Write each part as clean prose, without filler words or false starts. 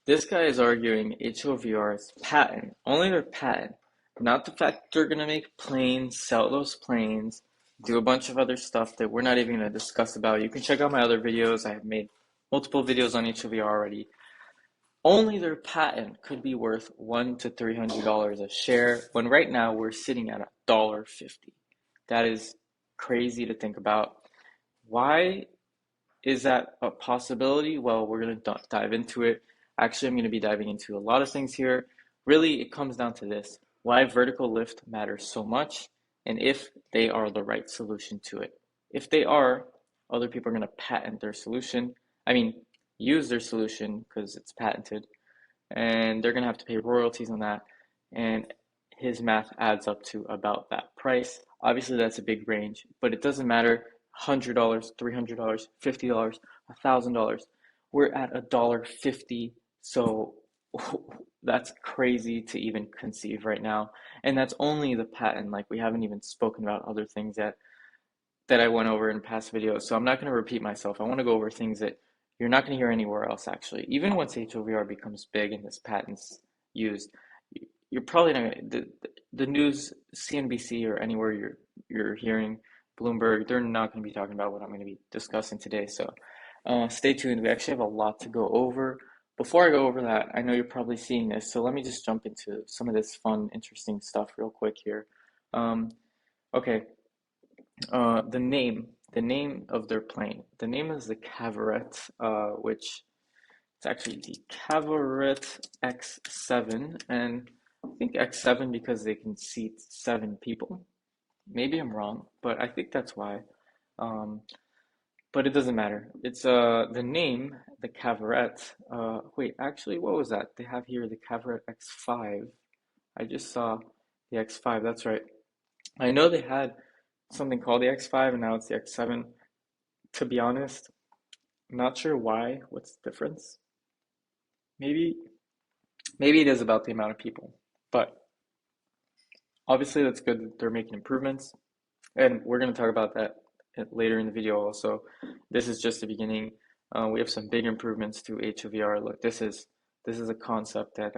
This guy is arguing HOVR's patent, only their patent, not the fact that they're gonna make planes, sell those planes, do a bunch of other stuff that we're not even gonna discuss about. You can check out my other videos. I have made multiple videos on HOVR already. Only their patent could be worth $100 to $300 a share, when right now we're sitting at $1.50. That is crazy to think about. Why is that a possibility? Well, we're going to dive into it. Actually, I'm going to be diving into a lot of things here. Really, it comes down to this: why vertical lift matters so much, and if they are the right solution to it. If they are, other people are going to patent their solution. I mean, use their solution because it's patented, and they're going to have to pay royalties on that. And his math adds up to about that price. Obviously, that's a big range, but it doesn't matter. $100, $300, $50, $1,000. We're at $1.50, so that's crazy to even conceive right now. And that's only the patent. Like, we haven't even spoken about other things that I went over in past videos. So I'm not going to repeat myself. I want to go over things that you're not going to hear anywhere else, actually. Even once HOVR becomes big and this patent's used, you're probably not going to, the news, CNBC or anywhere you're hearing, Bloomberg, they're not going to be talking about what I'm going to be discussing today. So stay tuned. We actually have a lot to go over. Before I go over that, I know you're probably seeing this, so let me just jump into some of this fun, interesting stuff real quick here. Um, okay, the name of their plane. The name is the Cavorite, which it's actually the Cavorite X7, and I think X7 because they can seat 7 people. Maybe I'm wrong, but I think that's why. Um, but it doesn't matter. It's the name, the Cavorite. Wait, actually, what was that? They have here the Cavorite X5. I just saw the X5. That's right. I know they had something called the X5 and now it's the X7. To be honest, I'm not sure why. What's the difference? Maybe maybe it is about the amount of people. But obviously that's good that they're making improvements. And we're going to talk about that later in the video also. This is just the beginning. We have some big improvements to HOVR. Look, this is a concept that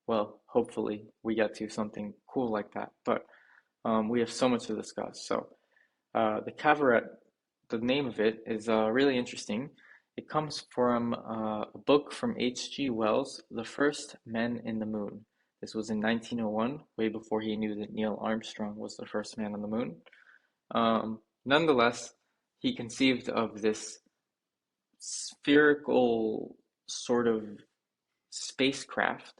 well, hopefully we get to something cool like that. But we have so much to discuss. So the Cavorite, the name of it is really interesting. It comes from a book from H.G. Wells, The First Men in the Moon. This was in 1901, way before he knew that Neil Armstrong was the first man on the moon. Nonetheless, he conceived of this spherical sort of spacecraft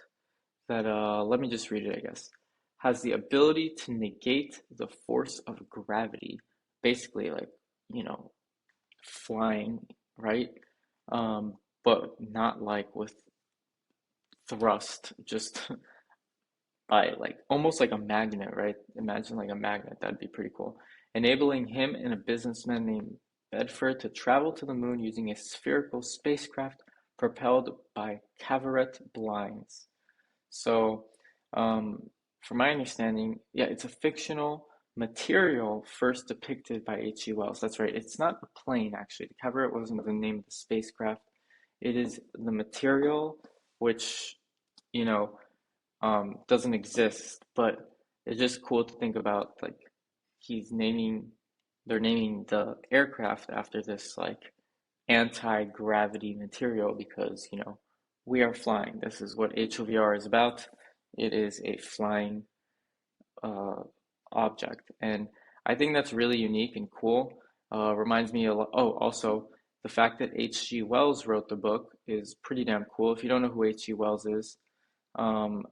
that, let me just read it, I guess, has the ability to negate the force of gravity. Basically, like, you know, flying, right? But not like with thrust, just by like almost like a magnet, right? Imagine like a magnet, that'd be pretty cool. Enabling him and a businessman named Bedford to travel to the moon using a spherical spacecraft propelled by Cavorite blinds. So, from my understanding, yeah, it's a fictional material first depicted by H.G. Wells. That's right. It's not a plane, actually. The Cavorite wasn't the name of the spacecraft. It is the material which, you know, doesn't exist, but it's just cool to think about. Like, he's naming, they're naming the aircraft after this, like, anti-gravity material because, we are flying. This is what HOVR is about. It is a flying uh, object. And I think that's really unique and cool. Reminds me a lot. Oh, also, the fact that H.G. Wells wrote the book is pretty damn cool. If you don't know who H.G. Wells is, um,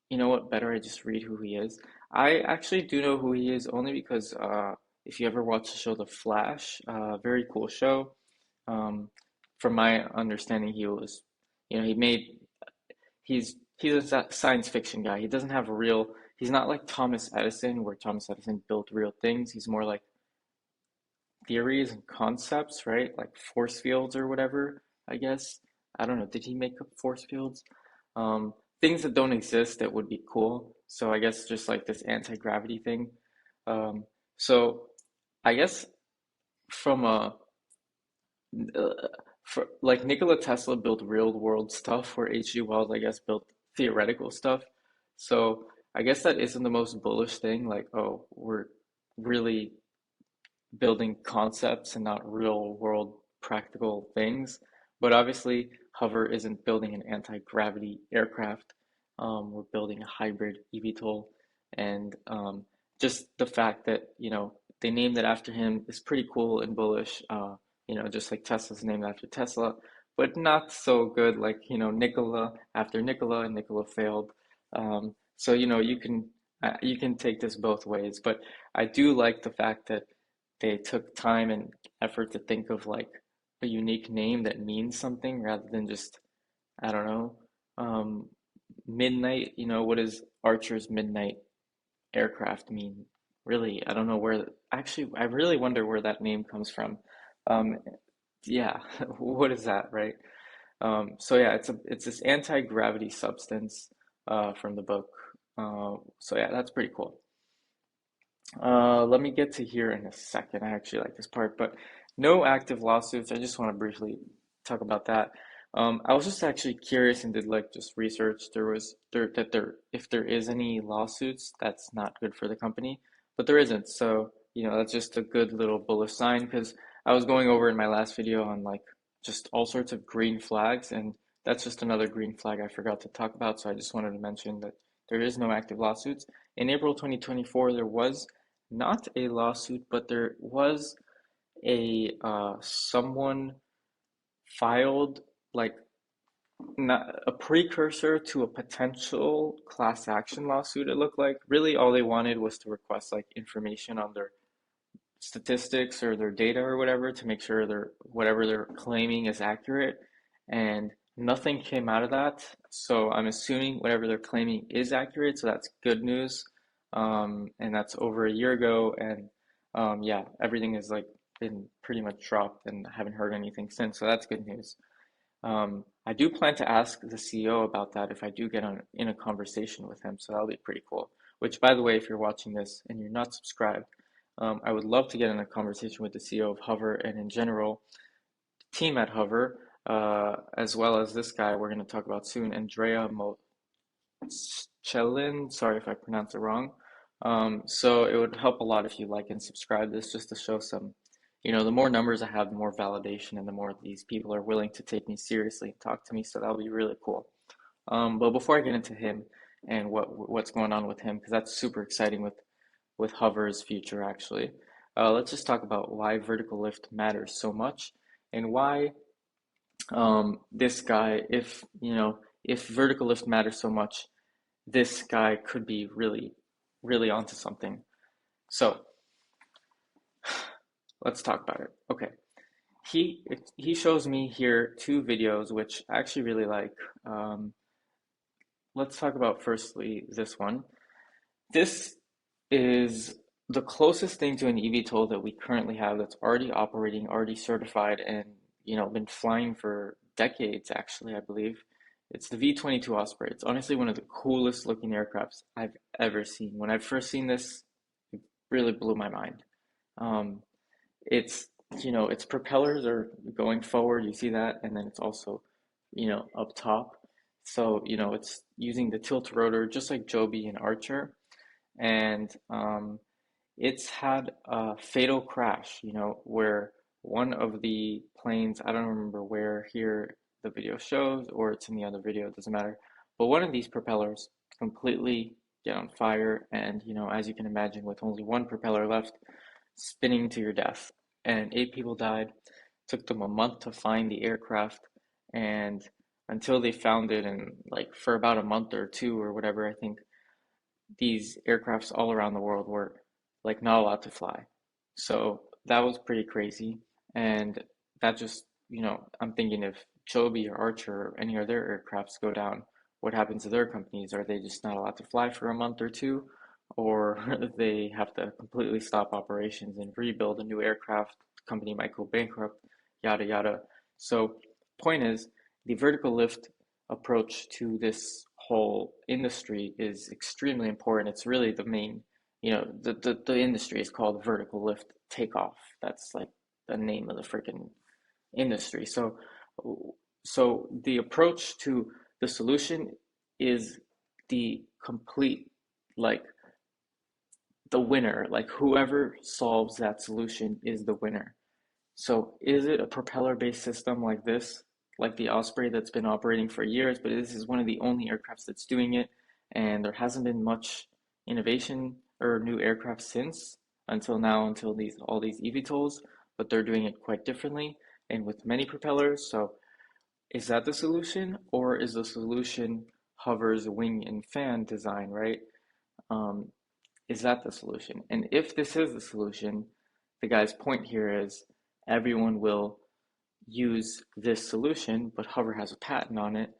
you know what? Better I just read who he is. I actually do know who he is only because if you ever watch the show The Flash, very cool show. Um, from my understanding, he was, he made he's a science fiction guy. He doesn't have a real. He's not like Thomas Edison, where Thomas Edison built real things. He's more like theories and concepts, right? Like force fields or whatever, I guess. I don't know. Did he make up force fields? Things that don't exist that would be cool. So I guess just like this anti-gravity thing. Um, so I guess from a uh, for like Nikola Tesla built real world stuff where H.G. Wells, I guess, built theoretical stuff. So I guess that isn't the most bullish thing. Like, oh, we're really building concepts and not real world practical things. But obviously, Hover isn't building an anti-gravity aircraft. We're building a hybrid eVTOL, and just the fact that they named it after him is pretty cool and bullish. Just like Tesla's named after Tesla, but not so good like Nikola after Nikola, and Nikola failed. So you can take this both ways, but I do like the fact that they took time and effort to think of like a unique name that means something rather than just, I don't know, um, midnight. What does Archer's midnight aircraft mean? Really, I don't know actually, I really wonder where that name comes from. Um, yeah, what is that, right? So yeah, it's this anti-gravity substance from the book. So yeah, that's pretty cool. Let me get to here in a second. I actually like this part, but no active lawsuits. I just want to briefly talk about that. I was just actually curious and did like just research. If there is any lawsuits, that's not good for the company, but there isn't. So, that's just a good little bullish sign because I was going over in my last video on like just all sorts of green flags, and that's just another green flag I forgot to talk about. So I just wanted to mention that there is no active lawsuits. In April 2024, there was not a lawsuit, but there was a someone filed like not a precursor to a potential class action lawsuit. It looked like really all they wanted was to request like information on their statistics or their data or whatever to make sure their whatever they're claiming is accurate, and nothing came out of that. So I'm assuming whatever they're claiming is accurate, so that's good news. And that's over a year ago, and yeah, everything has like been pretty much dropped, and I haven't heard anything since, so that's good news. I do plan to ask the CEO about that if I do get in a conversation with him, so that'll be pretty cool. Which, by the way, if you're watching this and you're not subscribed, I would love to get in a conversation with the CEO of Hover and in general, team at Hover, as well as this guy we're going to talk about soon, Andrea Moschelin. Sorry if I pronounced it wrong. So it would help a lot if you like and subscribe this just to show some, the more numbers I have, the more validation and the more these people are willing to take me seriously and talk to me. So that'll be really cool. But before I get into him and what's going on with him, because that's super exciting with Hover's future actually. Let's just talk about why vertical lift matters so much and why this guy, if vertical lift matters so much, this guy could be really, really onto something. So let's talk about it. Okay, he shows me here two videos which I actually really like. Let's talk about firstly this one. This is the closest thing to an eVTOL that we currently have that's already operating, already certified, and been flying for decades. Actually, I believe it's the V-22 Osprey. It's honestly one of the coolest looking aircrafts I've ever seen. When I first seen this, it really blew my mind. Um, it's its propellers are going forward. You see that, and then it's also up top. So it's using the tilt rotor just like Joby and Archer, and it's had a fatal crash, where one of the planes, I don't remember where here the video shows, or it's in the other video, it doesn't matter, but one of these propellers completely get on fire, and as you can imagine, with only one propeller left, spinning to your death. And 8 people died. Took them a month to find the aircraft, and until they found it, and like for about a month or two or whatever, I think these aircrafts all around the world were like not allowed to fly. So that was pretty crazy. And that just, I'm thinking if Joby or Archer or any of their aircrafts go down, what happens to their companies? Are they just not allowed to fly for a month or two? Or they have to completely stop operations and rebuild a new aircraft? The company might go bankrupt, yada, yada. So, point is, the vertical lift approach to this whole industry is extremely important. It's really the main, the industry is called vertical lift takeoff. That's like the name of the freaking industry. So So the approach to the solution is the complete, like the winner, like whoever solves that solution is the winner. So is it a propeller-based system like this, like the Osprey that's been operating for years, but this is one of the only aircrafts that's doing it, and there hasn't been much innovation or new aircraft since until now, until these all these eVTOLs, but they're doing it quite differently and with many propellers. So is that the solution, or is the solution Hover's wing and fan design, right? Um, is that the solution? And if this is the solution, the guy's point here is everyone will use this solution, but Hover has a patent on it,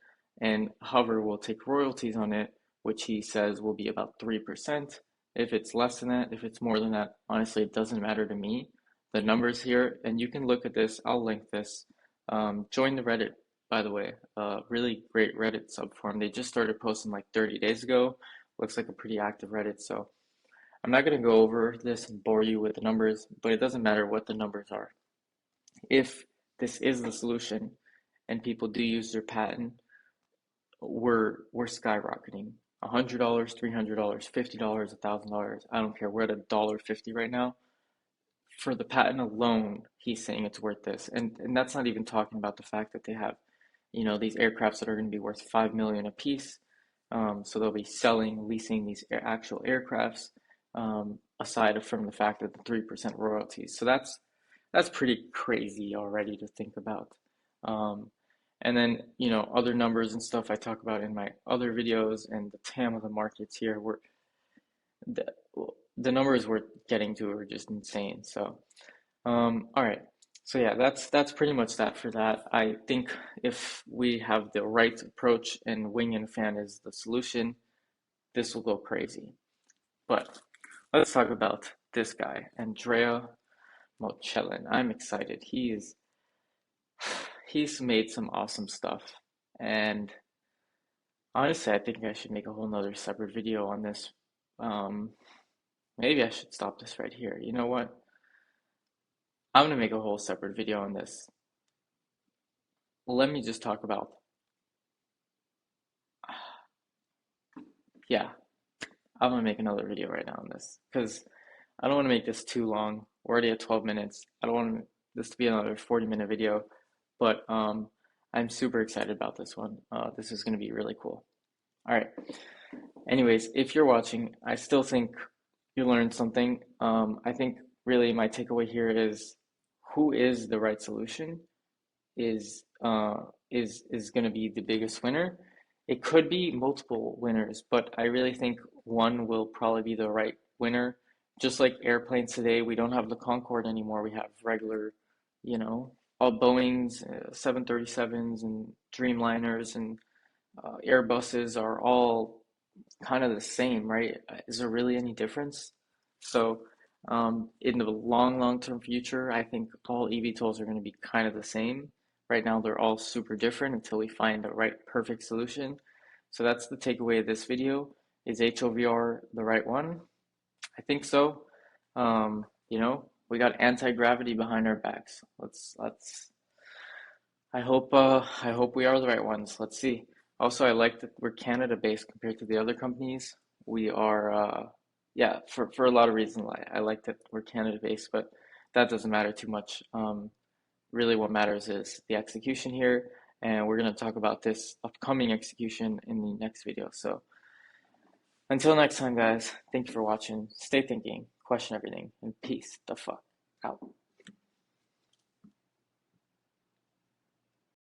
and Hover will take royalties on it, which he says will be about 3%. If it's less than that, if it's more than that, honestly, it doesn't matter to me. The numbers here, and you can look at this, I'll link this. Join the Reddit, by the way. Really great Reddit subforum. They just started posting like 30 days ago. Looks like a pretty active Reddit, so I'm not going to go over this and bore you with the numbers, but it doesn't matter what the numbers are. If this is the solution and people do use their patent, we're skyrocketing. $100, $300, $50, $1,000. I don't care. We're at $1.50 right now. For the patent alone, he's saying it's worth this. And that's not even talking about the fact that they have, these aircrafts that are going to be worth 5 million a piece. So they'll be selling, leasing these actual aircrafts, aside from the fact that the 3% royalties. So that's pretty crazy already to think about. And then, other numbers and stuff I talk about in my other videos, and the TAM of the markets here, the, the numbers we're getting to are just insane. So, all right. So yeah, that's pretty much that for that. I think if we have the right approach and wing and fan is the solution, this will go crazy. But let's talk about this guy, Andrea Mocellin. I'm excited. He's made some awesome stuff. And honestly, I think I should make a whole nother separate video on this. Maybe I should stop this right here. You know what? I'm gonna make a whole separate video on this. Let me just talk about, yeah, I'm gonna make another video right now on this because I don't want to make this too long. We're already at 12 minutes. I don't want this to be another 40-minute video, but I'm super excited about this one. This is gonna be really cool. All right. Anyways, if you're watching, I still think you learned something. I think really my takeaway here is who is the right solution is going to be the biggest winner. It could be multiple winners, but I really think one will probably be the right winner. Just like airplanes today, we don't have the Concorde anymore. We have regular, all Boeings, 737s, and Dreamliners, and Airbuses are all kind of the same, right? Is there really any difference? So, in the long-term future, I think all eVTOLs are going to be kind of the same. Right now, they're all super different until we find the right perfect solution. So that's the takeaway of this video. Is HOVR the right one? I think so. We got anti-gravity behind our backs. I hope we are the right ones. Let's see. Also, I like that we're Canada-based compared to the other companies. We are, yeah, for a lot of reasons. I like that we're Canada-based, but that doesn't matter too much. Really, what matters is the execution here, and we're going to talk about this upcoming execution in the next video. So, until next time, guys, thank you for watching. Stay thinking, question everything, and peace the fuck out.